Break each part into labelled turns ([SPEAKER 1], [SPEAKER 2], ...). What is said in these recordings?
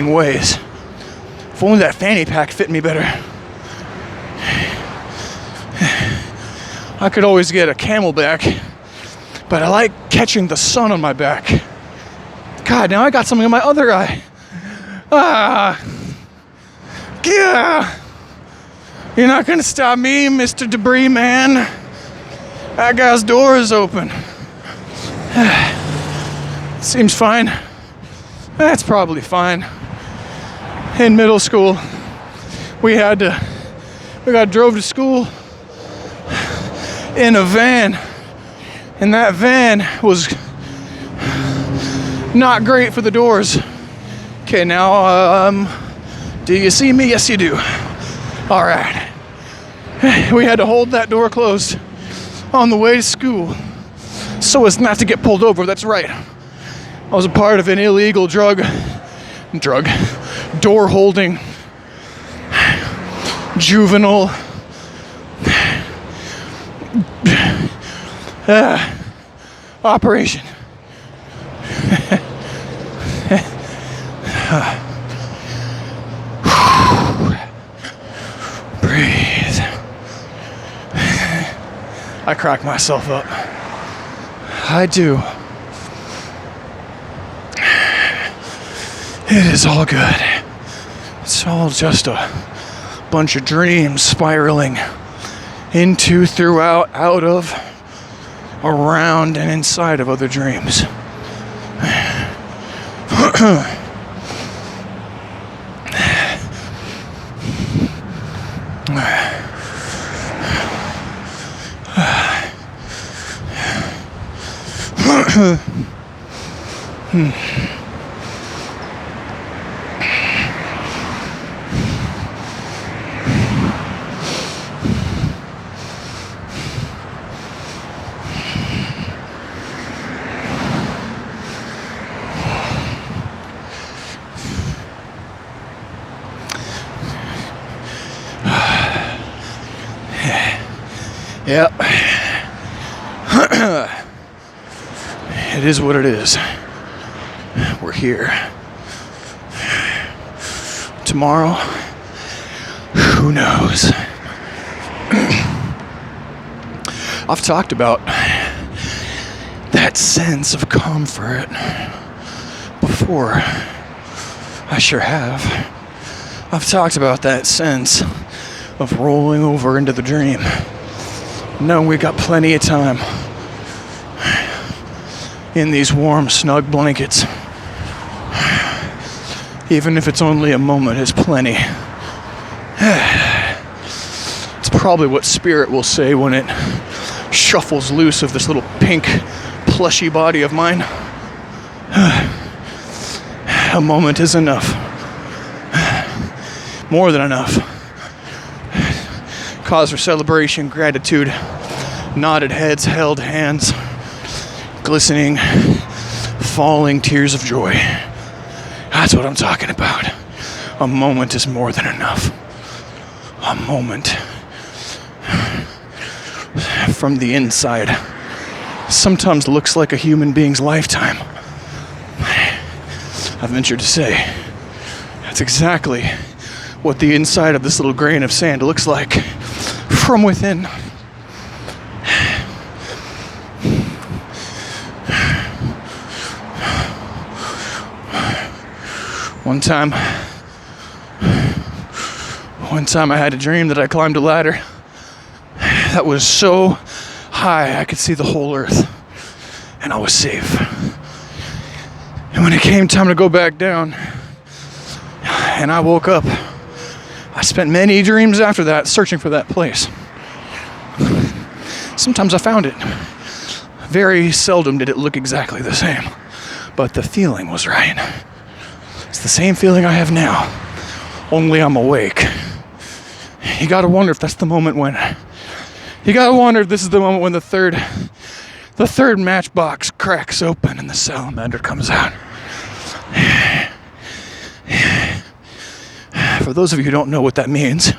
[SPEAKER 1] ways. If only that fanny pack fit me better. I could always get a camelback, but I like catching the sun on my back. God, now I got something in my other eye. Yeah. You're not gonna stop me, Mr. Debris Man. That guy's door is open. Seems fine. That's probably fine. In middle school, we got drove to school in a van, and that van was not great for the doors. Okay, now, do you see me? Yes, you do. All right. We had to hold that door closed on the way to school so as not to get pulled over. That's right. I was a part of an illegal drug door holding juvenile operation. Breathe. I crack myself up. I do. It is all good. It's all just a bunch of dreams spiraling into, throughout, out of, around, and inside of other dreams. Yep. It is what it is. We're here. Tomorrow, who knows? I've talked about that sense of comfort before. I sure have. I've talked about that sense of rolling over into the dream. No, we got plenty of time in these warm, snug blankets. Even if it's only a moment, it's plenty. It's probably what spirit will say when it shuffles loose of this little pink, plushy body of mine. A moment is enough. More than enough. Cause for celebration, gratitude, nodded heads, held hands, glistening, falling tears of joy. That's what I'm talking about. A moment is more than enough. A moment from the inside sometimes looks like a human being's lifetime. I venture to say that's exactly what the inside of this little grain of sand looks like from within. One time I had a dream that I climbed a ladder that was so high I could see the whole earth, and I was safe. And when it came time to go back down, and I woke up, I spent many dreams after that searching for that place. Sometimes I found it. Very seldom did it look exactly the same, but the feeling was right. It's the same feeling I have now, only I'm awake. You gotta wonder if that's the moment when... You gotta wonder if this is the moment when the third matchbox cracks open and the salamander comes out. For those of you who don't know what that means,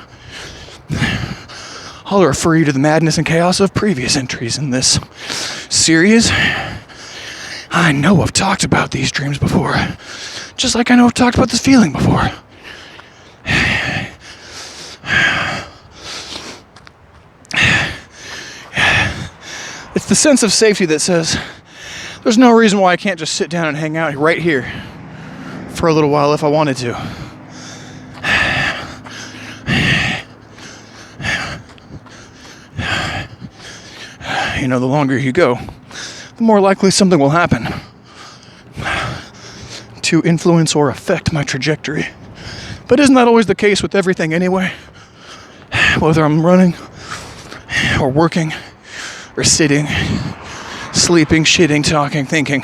[SPEAKER 1] I'll refer you to the madness and chaos of previous entries in this series. I know I've talked about these dreams before. Just like I know I've talked about this feeling before. It's the sense of safety that says, there's no reason why I can't just sit down and hang out right here for a little while if I wanted to. You know, the longer you go, the more likely something will happen to influence or affect my trajectory. But isn't that always the case with everything anyway? Whether I'm running or working or sitting, sleeping, shitting, talking, thinking.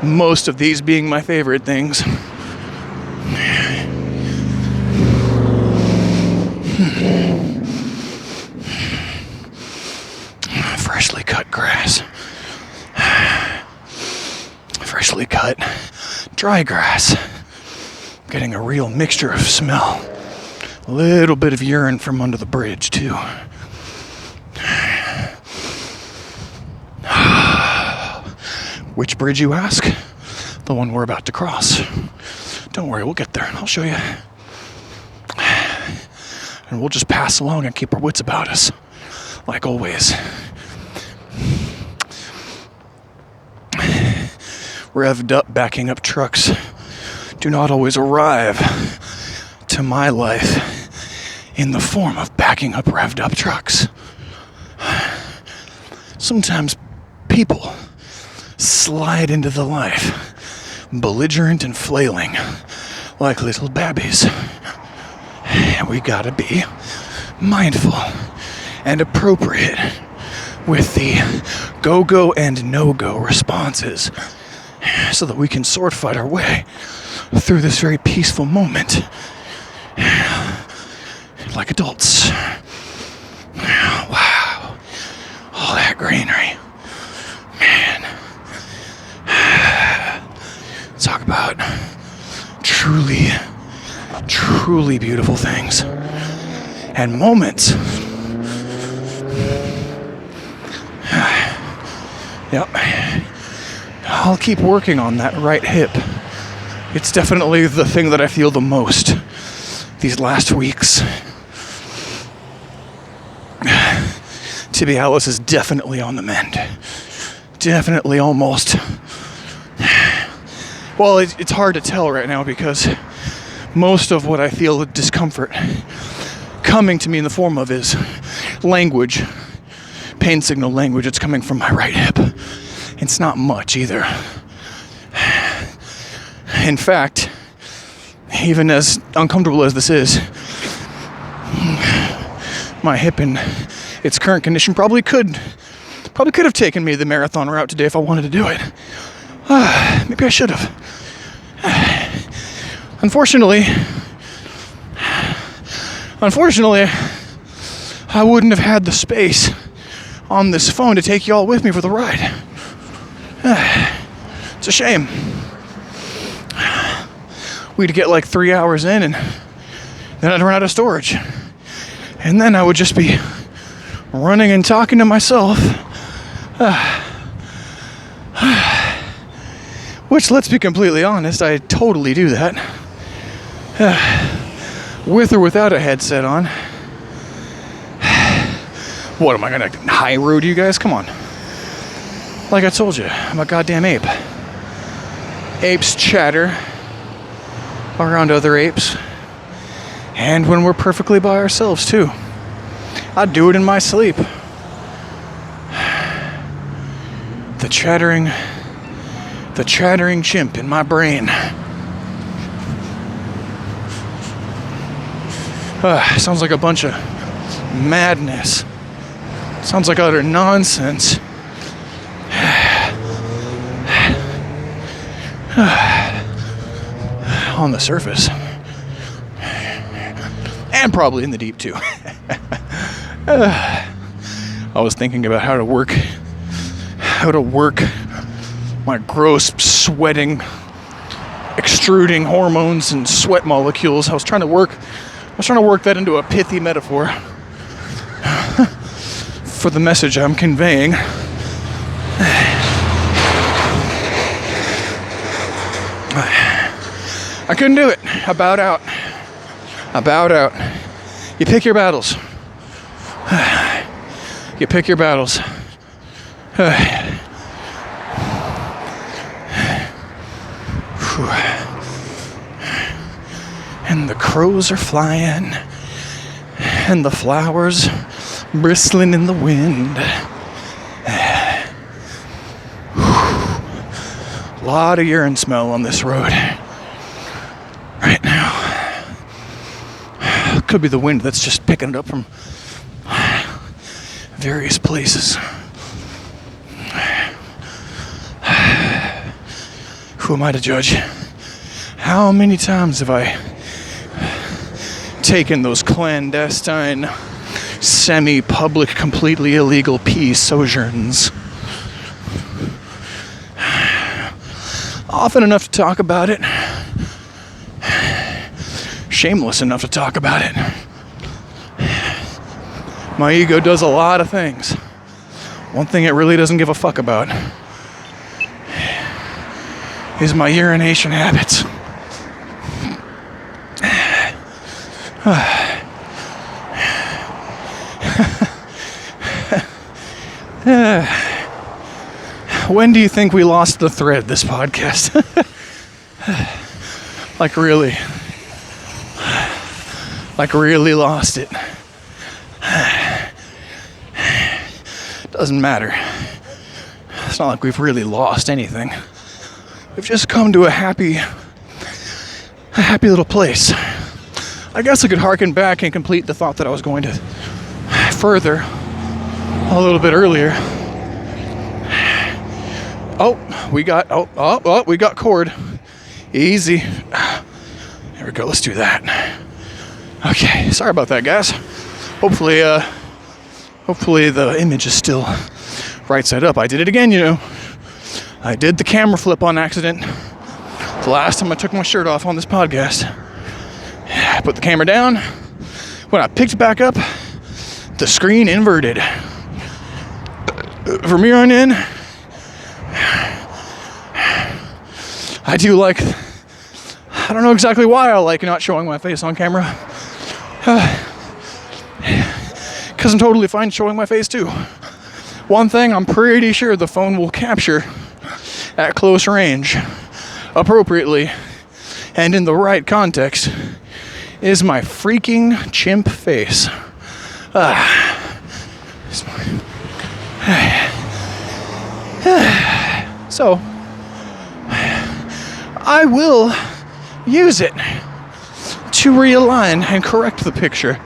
[SPEAKER 1] Most of these being my favorite things. Freshly cut grass. Freshly cut dry grass. Getting a real mixture of smell. A little bit of urine from under the bridge, too. Which bridge, you ask? The one we're about to cross. Don't worry, we'll get there. I'll show you. And we'll just pass along and keep our wits about us. Like always. Revved up, backing up trucks do not always arrive to my life in the form of backing up revved up trucks. Sometimes people slide into the life, belligerent and flailing like little babbies. And we gotta be mindful and appropriate with the go-go and no-go responses so that we can sword fight our way through this very peaceful moment like adults. Wow. All that greenery. Man. Talk about truly, truly beautiful things. And moments. Yep. I'll keep working on that right hip. It's definitely the thing that I feel the most these last weeks. Tibialis is definitely on the mend. Definitely almost. Well, it's hard to tell right now because most of what I feel discomfort coming to me in the form of is language. Pain signal language. It's coming from my right hip. It's not much either. In fact, even as uncomfortable as this is, my hip in its current condition probably could have taken me the marathon route today if I wanted to do it. Maybe I should have. Unfortunately, I wouldn't have had the space on this phone to take y'all with me for the ride. It's a shame. We'd get like 3 hours in and then I'd run out of storage. And then I would just be running and talking to myself. Which, let's be completely honest, I totally do that. With or without a headset on. What, am I gonna high road you guys? Come on. Like I told you, I'm a goddamn ape. Apes chatter around other apes. And when we're perfectly by ourselves, too. I do it in my sleep. The chattering chimp in my brain. Sounds like a bunch of madness. Sounds like utter nonsense. On the surface. And probably in the deep too. I was thinking about how to work my gross sweating, extruding hormones and sweat molecules. I was trying to work that into a pithy metaphor for the message I'm conveying. I couldn't do it. I bowed out. You pick your battles. You pick your battles. And the crows are flying, and the flowers bristling in the wind. A lot of urine smell on this road right now. Could be the wind that's just picking it up from various places. Who am I to judge? How many times have I taken those clandestine, semi-public, completely illegal peace sojourns? Often enough to talk about it. Shameless enough to talk about it. My ego does a lot of things. One thing it really doesn't give a fuck about is my urination habits. When do you think we lost the thread, this podcast? Like really lost it. Doesn't matter. It's not like we've really lost anything. We've just come to a happy little place. I guess I could harken back and complete the thought that I was going to further a little bit earlier. We got cord. Easy. There we go. Let's do that. Okay. Sorry about that, guys. Hopefully the image is still right side up. I did it again, you know. I did the camera flip on accident. The last time I took my shirt off on this podcast. I put the camera down. When I picked it back up, the screen inverted. From here on in, I don't know exactly why I like not showing my face on camera. Because I'm totally fine showing my face too. One thing I'm pretty sure the phone will capture at close range, appropriately, and in the right context, is my freaking chimp face. So, I will use it to realign and correct the picture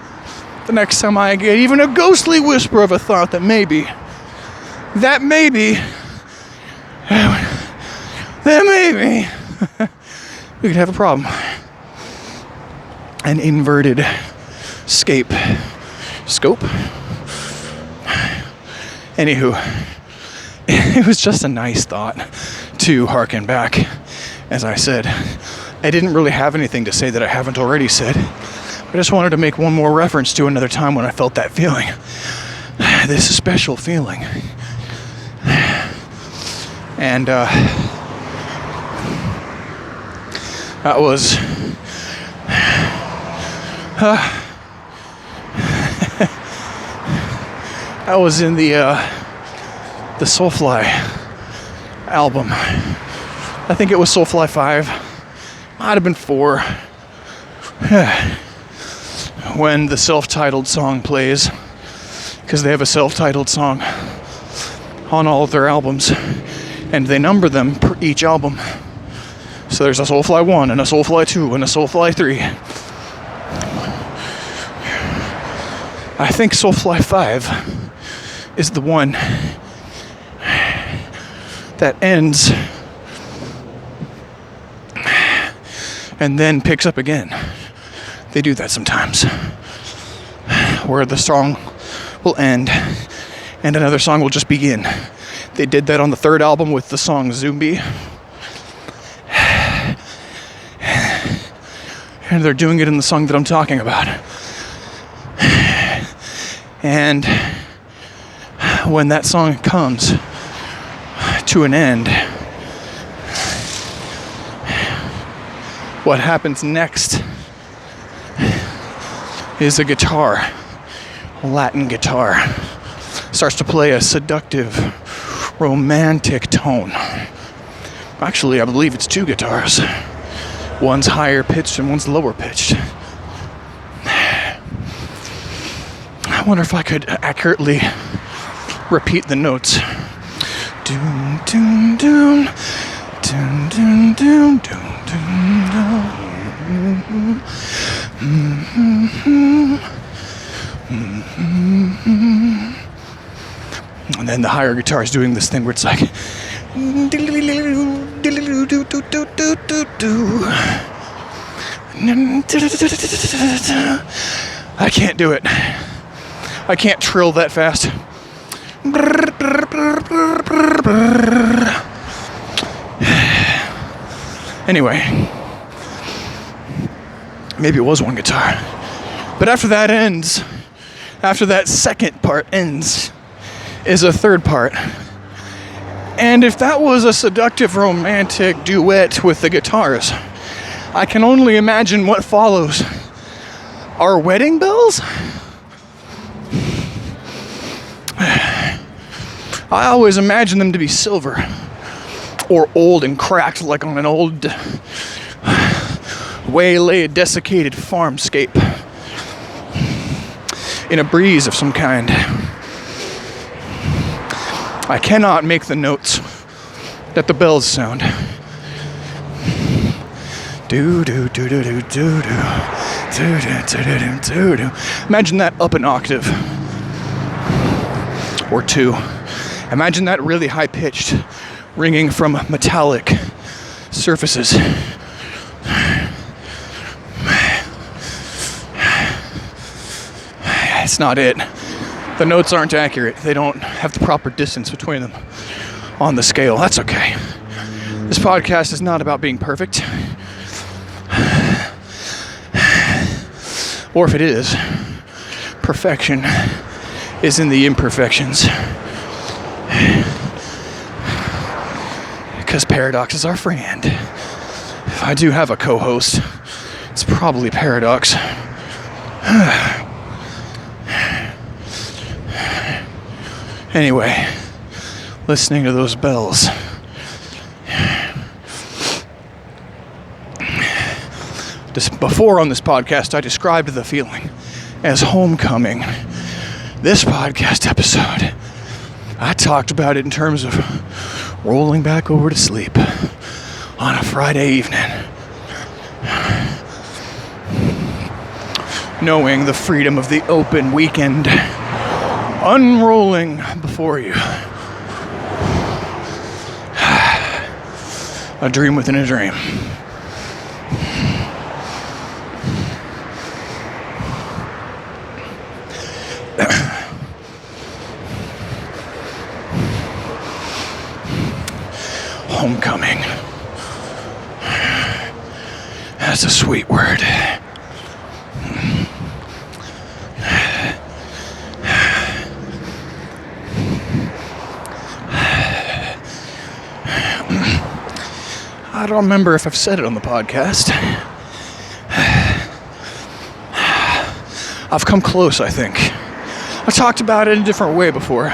[SPEAKER 1] the next time I get even a ghostly whisper of a thought that maybe we could have a problem. An inverted scope. Anywho, it was just a nice thought to harken back. As I said, I didn't really have anything to say that I haven't already said. I just wanted to make one more reference to another time when I felt that feeling. This special feeling. And that was that was in the Soulfly album. I think it was Soulfly 5. Might have been 4. When the self-titled song plays, because they have a self-titled song on all of their albums, and they number them per each album. So there's a Soulfly 1 and a Soulfly 2 and a Soulfly 3. I think Soulfly 5 is the one that ends and then picks up again. They do that sometimes, where the song will end and another song will just begin. They did that on the 3rd album with the song Zombie. And they're doing it in the song that I'm talking about. And when that song comes to an end, What happens next is a guitar, a Latin guitar, starts to play a seductive, romantic tone. Actually, I believe it's two guitars. One's higher pitched and one's lower pitched. I wonder if I could accurately repeat the notes. Doom, doom, doom, doom, doom, doom, doom, doom, doom. And then the higher guitar is doing this thing where it's like I can't do it. I can't trill that fast. Anyway, maybe it was one guitar. But after that ends, after that second part ends, is a third part. And if that was a seductive romantic duet with the guitars, I can only imagine what follows. Are wedding bells? I always imagine them to be silver or old and cracked like on an old waylaid desiccated farmscape in a breeze of some kind. I cannot make the notes that the bells sound. Do do do do do do do do do do do do. Imagine that up an octave or two. Imagine that really high pitched, ringing from metallic surfaces. It's not it. The notes aren't accurate. They don't have the proper distance between them on the scale. That's okay. This podcast is not about being perfect. Or if it is, perfection is in the imperfections. Because paradox is our friend. If I do have a co-host, it's probably Paradox. Anyway, listening to those bells. Before on this podcast, I described the feeling as homecoming. This podcast episode, I talked about it in terms of rolling back over to sleep on a Friday evening, knowing the freedom of the open weekend unrolling before you. A dream within a dream. Homecoming. That's a sweet word. I don't remember if I've said it on the podcast. I've come close, I think. I talked about it in a different way before.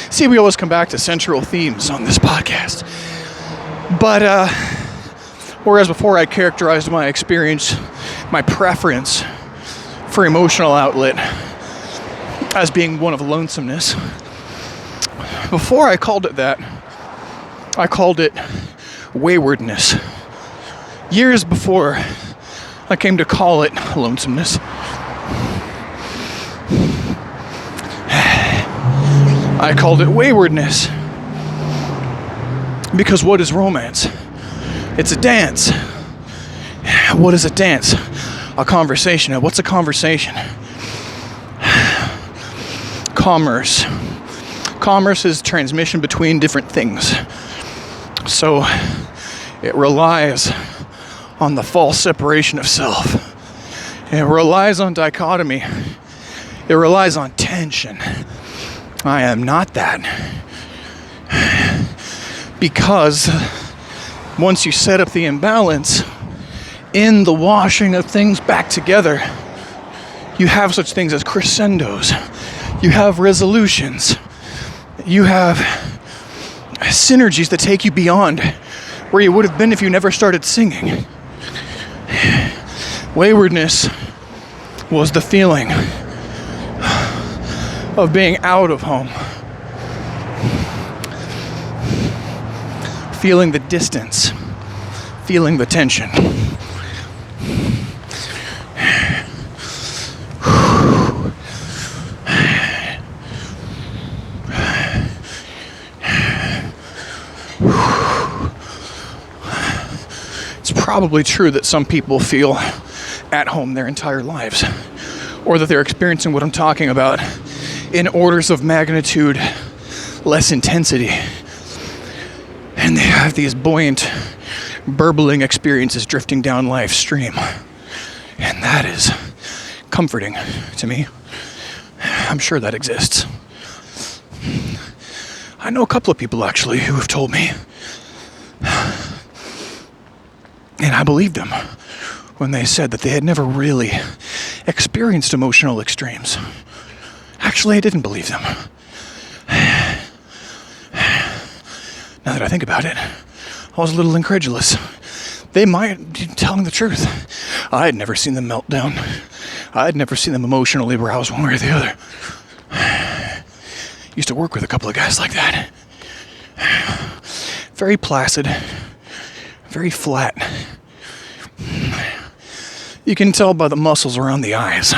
[SPEAKER 1] See, we always come back to central themes on this podcast. But, whereas before I characterized my experience, my preference for emotional outlet as being one of lonesomeness, before I called it that, I called it waywardness. Years before I came to call it lonesomeness, I called it waywardness. Because what is romance? It's a dance. What is a dance? A conversation. What's a conversation? Commerce. Commerce is transmission between different things. So it relies on the false separation of self. It relies on dichotomy. It relies on tension. I am not that. Because once you set up the imbalance, in the washing of things back together, you have such things as crescendos. You have resolutions. You have synergies that take you beyond where you would have been if you never started singing. Waywardness was the feeling of being out of home. Feeling the distance. Feeling the tension. It's probably true that some people feel at home their entire lives, or that they're experiencing what I'm talking about in orders of magnitude less intensity, and they have these buoyant, burbling experiences drifting down life's stream, and that is comforting to me. I'm sure that exists. I know a couple of people actually who have told me, and I believed them when they said that they had never really experienced emotional extremes. Actually, I didn't believe them. Now that I think about it, I was a little incredulous. They might be telling the truth. I had never seen them melt down. I had never seen them emotionally rouse one way or the other. Used to work with a couple of guys like that. Very placid, very flat. You can tell by the muscles around the eyes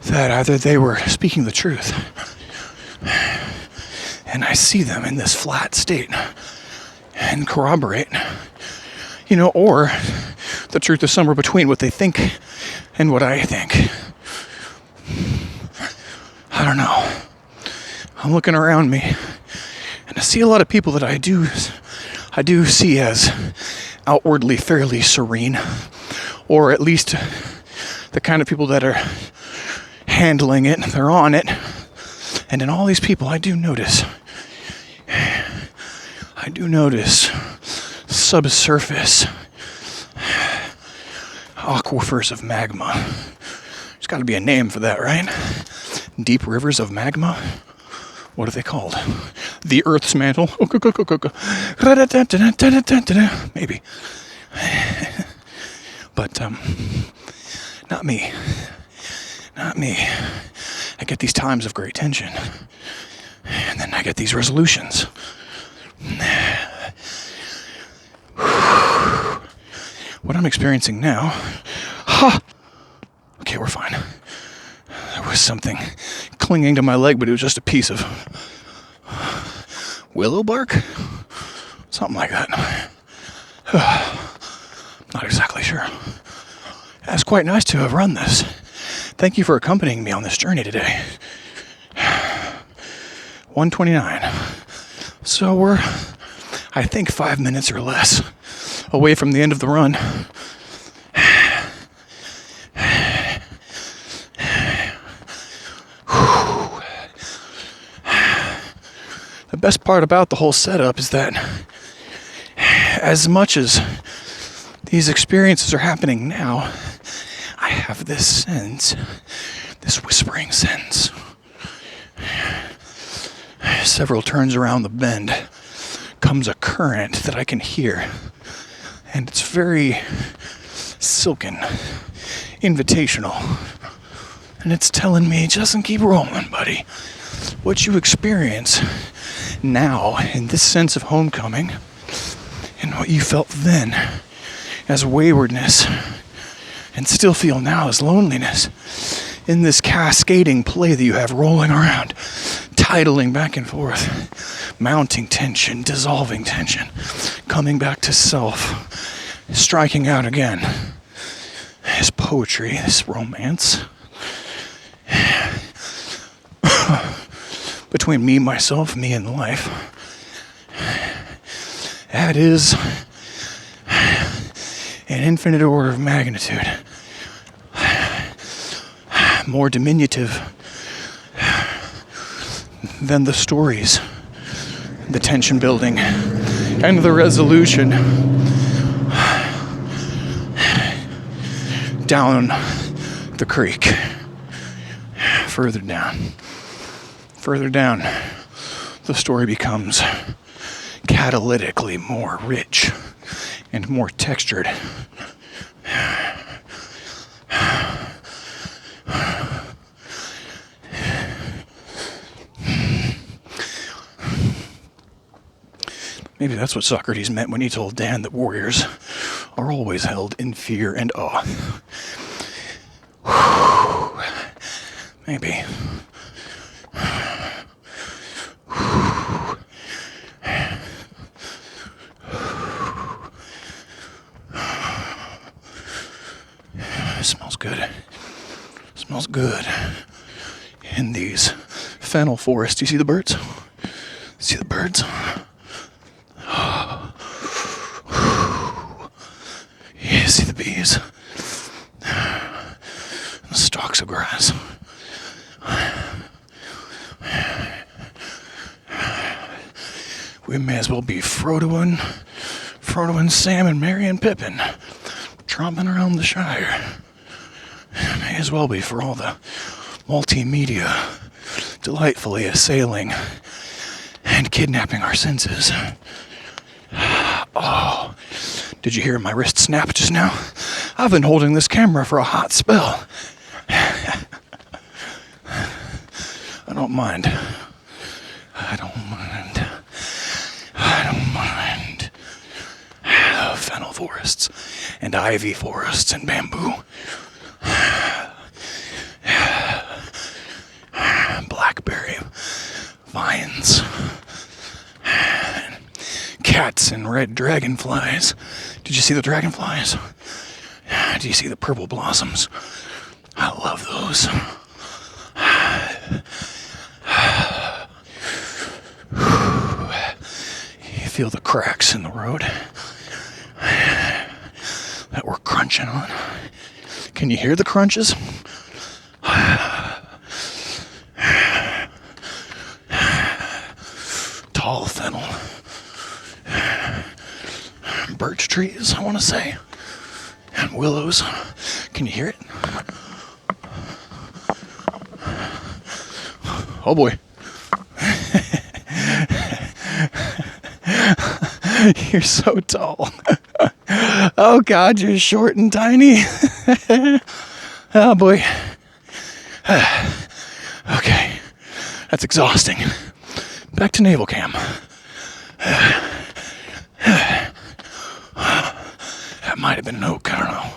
[SPEAKER 1] that either they were speaking the truth, and I see them in this flat state and corroborate, or the truth is somewhere between what they think and what I think. I don't know. I'm looking around me, and I see a lot of people that I do see as outwardly fairly serene, or at least the kind of people that are handling it, they're on it. And in all these people, I do notice subsurface aquifers of magma. There's got to be a name for that, right? Deep rivers of magma? What are they called? The Earth's mantle? Maybe. But, not me. Not me. I get these times of great tension. And then I get these resolutions. What I'm experiencing now... Okay, we're fine. There was something clinging to my leg, but it was just a piece of willow bark? Something like that. Not exactly sure. It's quite nice to have run this. Thank you for accompanying me on this journey today. 1:29. So we're, I think, 5 minutes or less away from the end of the run. The best part about the whole setup is that as much as these experiences are happening now, I have this sense, this whispering sense. Several turns around the bend comes a current that I can hear, and it's very silken, invitational, and it's telling me, just keep rolling, buddy. What you experience now in this sense of homecoming, and what you felt then as waywardness, and still feel now as loneliness, in this cascading play that you have rolling around, titling back and forth, mounting tension, dissolving tension, coming back to self, striking out again. This poetry, this romance between me, myself, me, and life. That is an infinite order of magnitude, more diminutive than the stories, the tension building, and the resolution down the creek. Further down, the story becomes catalytically more rich and more textured. Maybe that's what Socrates meant when he told Dan that warriors are always held in fear and awe. Maybe. It smells good. Smells good in these fennel forests. Do you see the birds? See the birds? You see the bees? The stalks of grass. We may as well be Frodo and Sam and Merry and Pippin tromping around the Shire. May as well be for all the multimedia delightfully assailing and kidnapping our senses. Oh, did you hear my wrist snap just now? I've been holding this camera for a hot spell. I don't mind. Fennel forests and ivy forests and bamboo. Blackberry vines. Cats and red dragonflies. Did you see the dragonflies? Did you see the purple blossoms? I love those. You feel the cracks in the road that we're crunching on. Can you hear the crunches? Tall fennel. Birch trees, I want to say. And willows. Can you hear it? Oh boy. You're so tall. Oh God, you're short and tiny. Oh boy. Okay. That's exhausting. Back to naval cam. That might have been an oak, I don't know.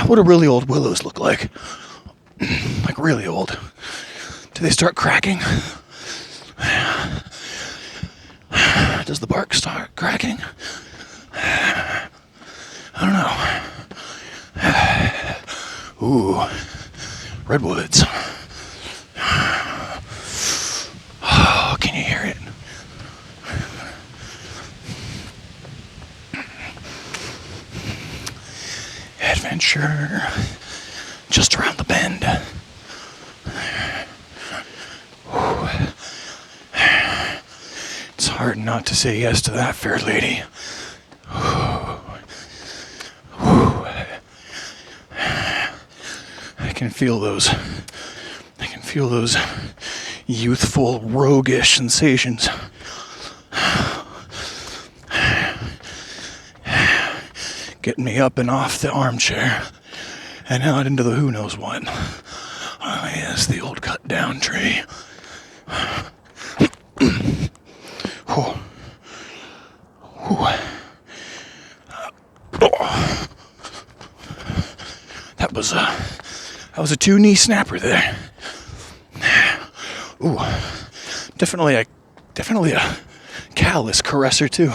[SPEAKER 1] What do really old willows look like? Like really old. Do they start cracking? Does the bark start cracking? I don't know. Ooh, redwoods. Oh, can you hear it? Adventure just around the bend. It's hard not to say yes to that, fair lady. I can feel those youthful, roguish sensations. Getting me up and off the armchair and out into the who knows what. Oh yes, the old cut down tree. Oh. Oh. That was a 2-knee snapper there. Ooh, definitely a callous caresser too.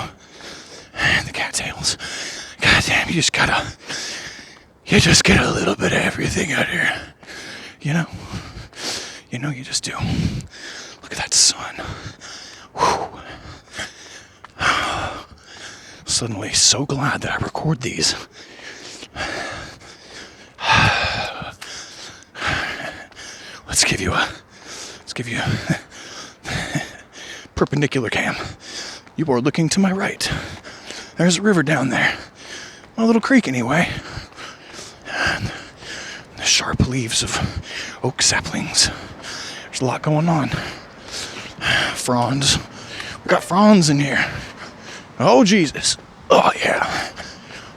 [SPEAKER 1] The cattails. God damn, you just get a little bit of everything out here. You know, you just do. Look at that sun. Whew. Suddenly so glad that I record these. Let's give you perpendicular cam. You are looking to my right. There's a river down there. A little creek anyway. And the sharp leaves of oak saplings. There's a lot going on. Fronds. We got fronds in here. Oh, Jesus. Oh, yeah.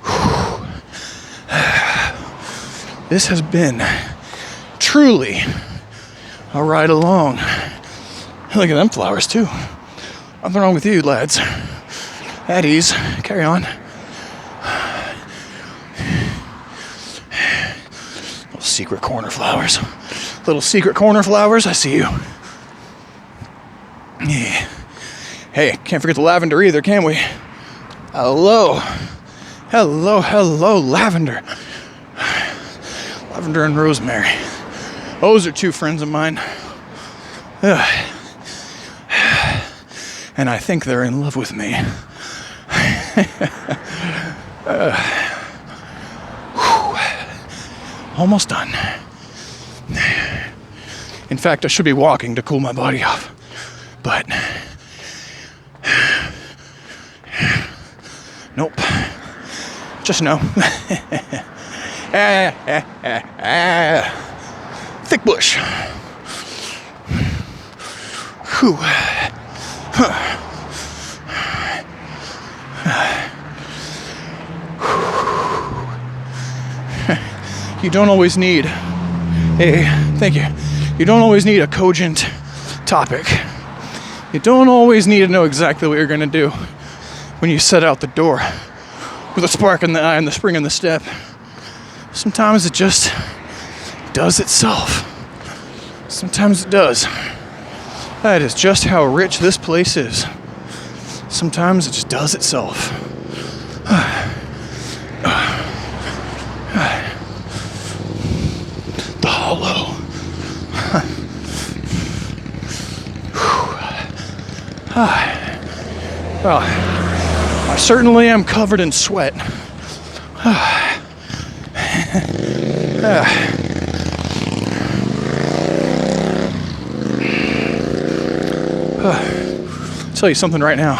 [SPEAKER 1] Whew. This has been truly a ride along. Look at them flowers, too. Nothing wrong with you, lads. At ease. Carry on. Little secret corner flowers. Little secret corner flowers, I see you. Yeah. Hey, can't forget the lavender either, can we? Hello. Hello, hello, lavender. Lavender and rosemary. Those are two friends of mine. And I think they're in love with me. Almost done. In fact, I should be walking to cool my body off. But nope. Just no. Thick bush. Whew. You don't always need thank you. You don't always need a cogent topic. You don't always need to know exactly what you're going to do when you set out the door with a spark in the eye and the spring in the step. Sometimes it just does itself. Sometimes it does. That is just how rich this place is. Sometimes it just does itself. The hollow. Well, I certainly am covered in sweat. I'll tell you something right now,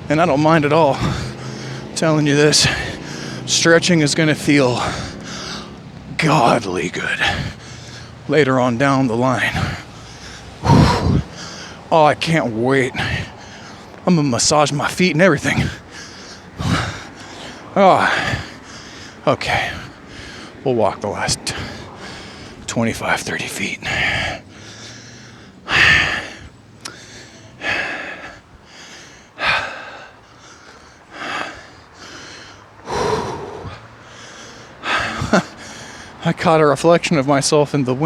[SPEAKER 1] and I don't mind at all telling you this. Stretching is going to feel godly good later on down the line. Whew. Oh, I can't wait. I'm gonna massage my feet and everything. Oh, okay. We'll walk the last 25, 30 feet. I caught a reflection of myself in the window.